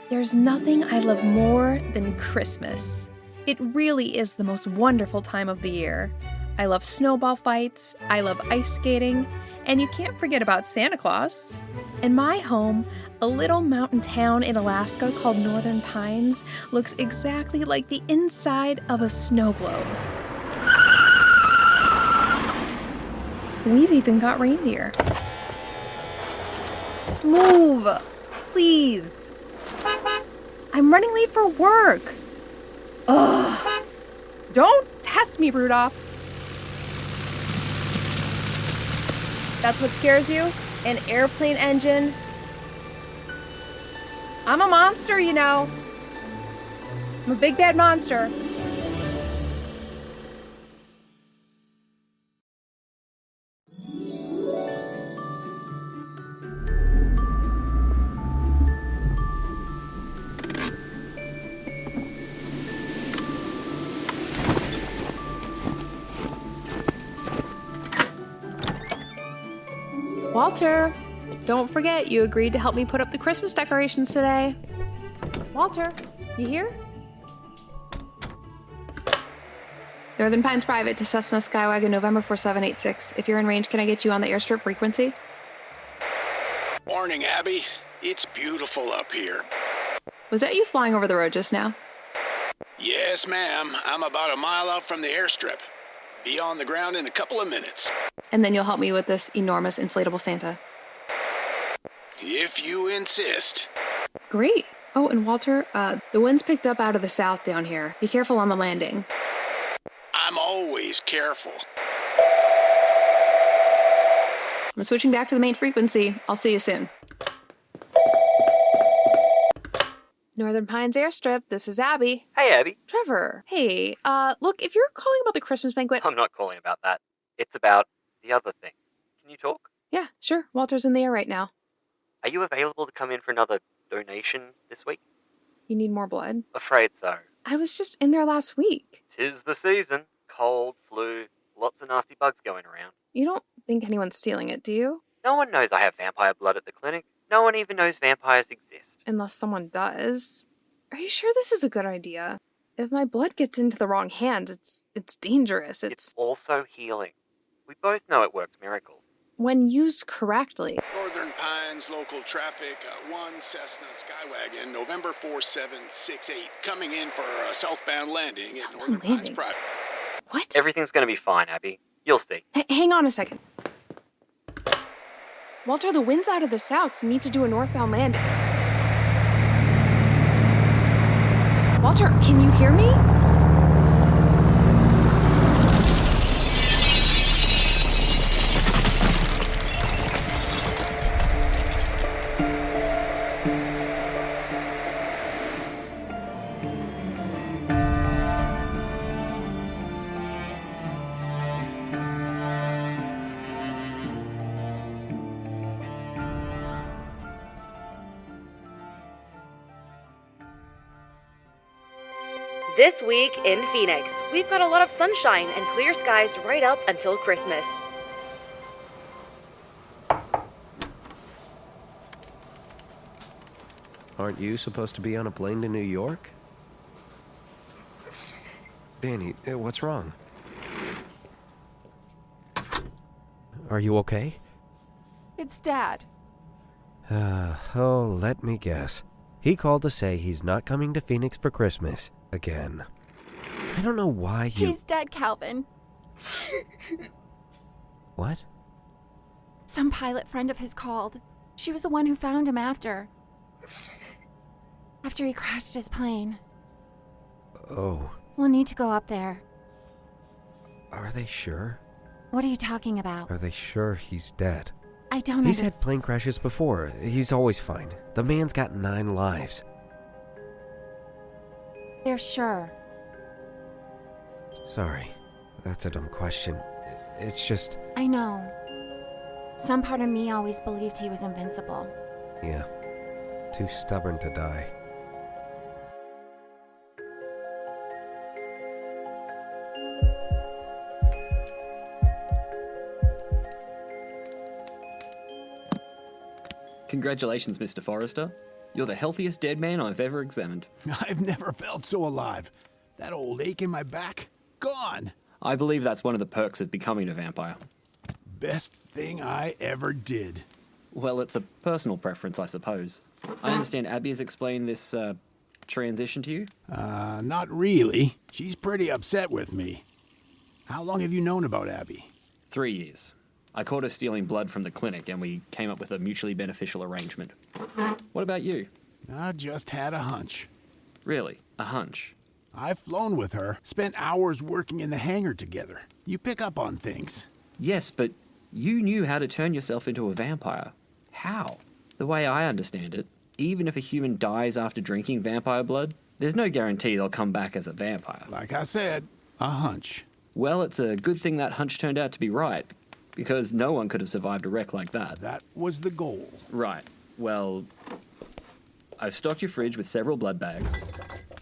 There's nothing I love more than Christmas. It really is the most wonderful time of the year. I love snowball fights, I love ice skating, and you can't forget about Santa Claus. In my home, a little mountain town in Alaska called Northern Pines looks exactly like the inside of a snow globe. We've even got reindeer. Move! Please! I'm running late for work! Ugh! Don't test me, Rudolph! That's what scares you? An airplane engine? I'm a monster, you know. I'm a big bad monster. Walter, don't forget you agreed to help me put up the Christmas decorations today. Walter, you here? Northern Pines Private to Cessna Skywagon, November 4786. If you're in range, can I get you on the airstrip frequency? Morning, Abby. It's beautiful up here. Was that you flying over the road just now? Yes, ma'am. I'm about a mile out from the airstrip. Be on the ground in a couple of minutes. And then you'll help me with this enormous inflatable Santa. If you insist. Great. Oh, and Walter, the wind's picked up out of the south down here. Be careful on the landing. I'm always careful. I'm switching back to the main frequency. I'll see you soon. Northern Pines Airstrip, this is Abby. Hey, Abby. Trevor, hey, look, if you're calling about the Christmas banquet... I'm not calling about that. It's about the other thing. Can you talk? Yeah, sure. Walter's in the air right now. Are you available to come in for another donation this week? You need more blood? Afraid so. I was just in there last week. 'Tis the season. Cold, flu, lots of nasty bugs going around. You don't think anyone's stealing it, do you? No one knows I have vampire blood at the clinic. No one even knows vampires exist. Unless someone does. Are you sure this is a good idea? If my blood gets into the wrong hands, it's dangerous. It's also healing. We both know it works miracles. When used correctly. Northern Pines local traffic, 1 Cessna Skywagon, November 4768, coming in for a southbound landing at Northern Pines Private. What? Everything's gonna be fine, Abby. You'll see. Hang on a second. Walter, the wind's out of the south. You need to do a northbound landing. Walter, can you hear me? This week in Phoenix, we've got a lot of sunshine and clear skies right up until Christmas. Aren't you supposed to be on a plane to New York? Dani, what's wrong? Are you okay? It's Dad. Oh, let me guess. He called to say he's not coming to Phoenix for Christmas again. I don't know why you... He's dead, Calvin. What? Some pilot friend of his called. She was the one who found him after he crashed his plane. Oh. We'll need to go up there. Are they sure? What are you talking about? Are they sure he's dead? I don't He's had plane crashes before. He's always fine. The man's got 9 lives. They're sure. Sorry. That's a dumb question. It's just... I know. Some part of me always believed he was invincible. Yeah. Too stubborn to die. Congratulations, Mr. Forrester. You're the healthiest dead man I've ever examined. I've never felt so alive. That old ache in my back, gone. I believe that's one of the perks of becoming a vampire. Best thing I ever did. Well, it's a personal preference, I suppose. I understand Abby has explained this, transition to you? Not really. She's pretty upset with me. How long have you known about Abby? 3 years. I caught her stealing blood from the clinic, and we came up with a mutually beneficial arrangement. What about you? I just had a hunch. Really? A hunch? I've flown with her, spent hours working in the hangar together. You pick up on things. Yes, but you knew how to turn yourself into a vampire. How? The way I understand it, even if a human dies after drinking vampire blood, there's no guarantee they'll come back as a vampire. Like I said, a hunch. Well, it's a good thing that hunch turned out to be right, because no one could have survived a wreck like that. That was the goal. Right. Well, I've stocked your fridge with several blood bags.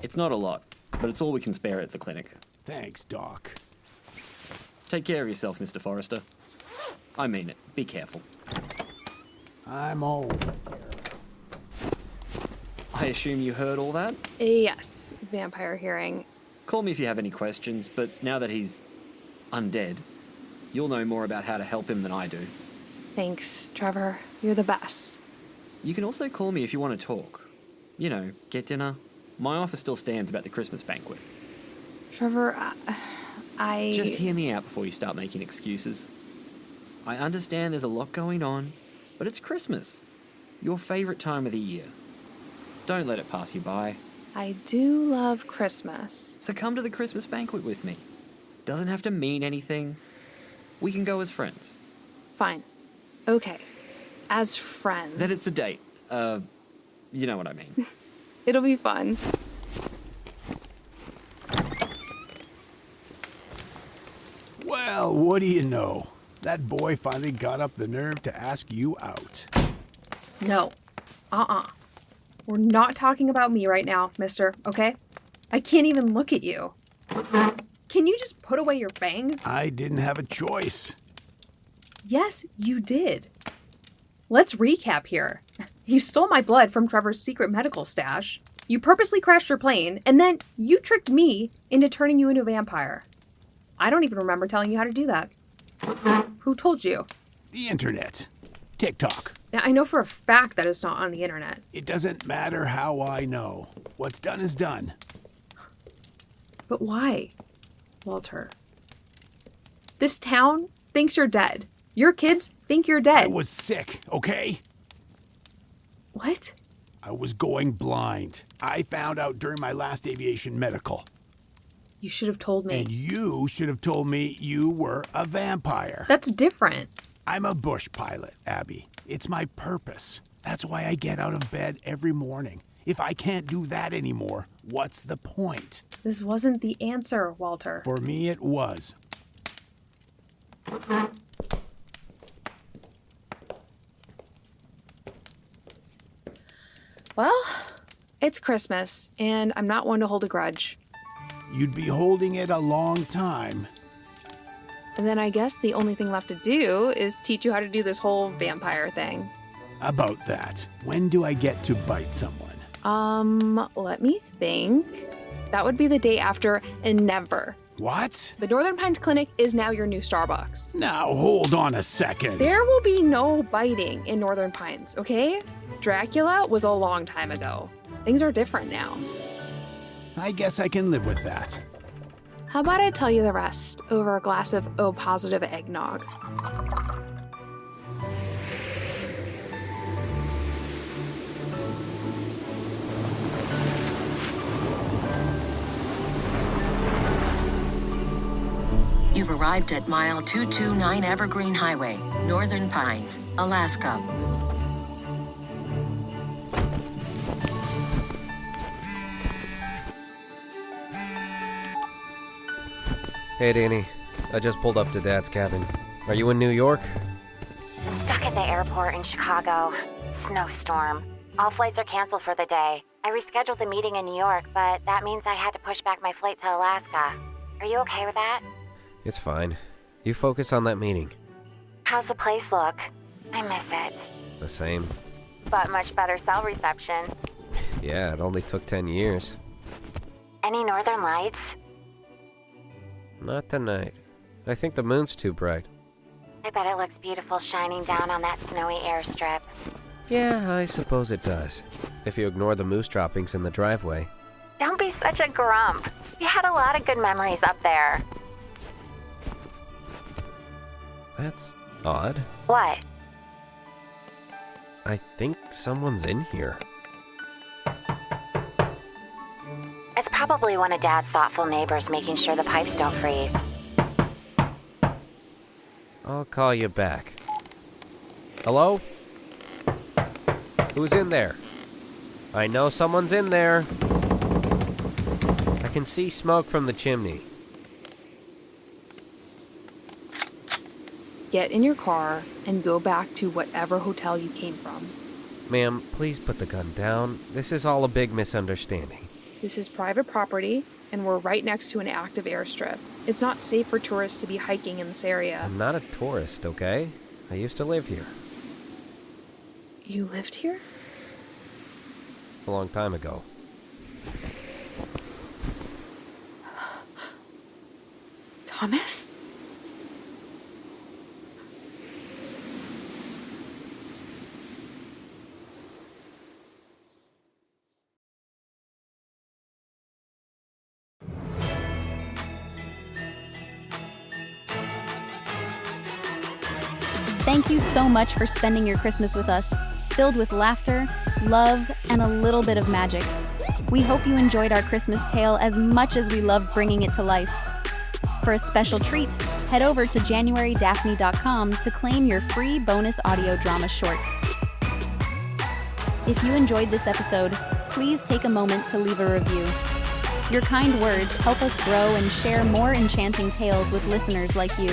It's not a lot, but it's all we can spare at the clinic. Thanks, Doc. Take care of yourself, Mr. Forrester. I mean it. Be careful. I'm always I assume you heard all that? Yes, vampire hearing. Call me if you have any questions, but now that he's undead, you'll know more about how to help him than I do. Thanks, Trevor. You're the best. You can also call me if you want to talk. You know, get dinner. My offer still stands about the Christmas banquet. Trevor, I... Just hear me out before you start making excuses. I understand there's a lot going on, but it's Christmas. Your favorite time of the year. Don't let it pass you by. I do love Christmas. So come to the Christmas banquet with me. Doesn't have to mean anything. We can go as friends. Fine. Okay. As friends. Then it's a date. You know what I mean. It'll be fun. Well, what do you know? That boy finally got up the nerve to ask you out. No. We're not talking about me right now, mister, okay? I can't even look at you. Can you just put away your fangs? I didn't have a choice. Yes, you did. Let's recap here. You stole my blood from Trevor's secret medical stash. You purposely crashed your plane, and then you tricked me into turning you into a vampire. I don't even remember telling you how to do that. Who told you? The internet. TikTok. I know for a fact that it's not on the internet. It doesn't matter how I know. What's done is done. But why, Walter? This town thinks you're dead. Your kids think you're dead. I was sick, okay? What? I was going blind. I found out during my last aviation medical. You should have told me. And you should have told me you were a vampire. That's different. I'm a bush pilot, Abby. It's my purpose. That's why I get out of bed every morning. If I can't do that anymore, what's the point? This wasn't the answer, Walter. For me, it was. Well, it's Christmas, and I'm not one to hold a grudge. You'd be holding it a long time. And then I guess the only thing left to do is teach you how to do this whole vampire thing. About that, when do I get to bite someone? Let me think. That would be the day after and never. What? The Northern Pines Clinic is now your new Starbucks. Now, hold on a second. There will be no biting in Northern Pines, okay? Dracula was a long time ago. Things are different now. I guess I can live with that. How about I tell you the rest over a glass of O-positive eggnog? You've arrived at mile 229 Evergreen Highway, Northern Pines, Alaska. Hey, Dani. I just pulled up to Dad's cabin. Are you in New York? Stuck at the airport in Chicago. Snowstorm. All flights are canceled for the day. I rescheduled the meeting in New York, but that means I had to push back my flight to Alaska. Are you okay with that? It's fine. You focus on that meeting. How's the place look? I miss it. The same. but much better cell reception. Yeah, it only took 10 years. Any northern lights? Not tonight. I think the moon's too bright. I bet it looks beautiful shining down on that snowy airstrip. Yeah, I suppose it does. If you ignore the moose droppings in the driveway. Don't be such a grump. We had a lot of good memories up there. That's odd. What? I think someone's in here. It's probably one of Dad's thoughtful neighbors making sure the pipes don't freeze. I'll call you back. Hello? Who's in there? I know someone's in there. I can see smoke from the chimney. Get in your car and go back to whatever hotel you came from. Ma'am, please put the gun down. This is all a big misunderstanding. This is private property, and we're right next to an active airstrip. It's not safe for tourists to be hiking in this area. I'm not a tourist, okay? I used to live here. You lived here? A long time ago. Thomas? Thank you so much for spending your Christmas with us, filled with laughter, love, and a little bit of magic. We hope you enjoyed our Christmas tale as much as we loved bringing it to life. For a special treat, head over to januarydaphne.com to claim your free bonus audio drama short. If you enjoyed this episode, please take a moment to leave a review. Your kind words help us grow and share more enchanting tales with listeners like you.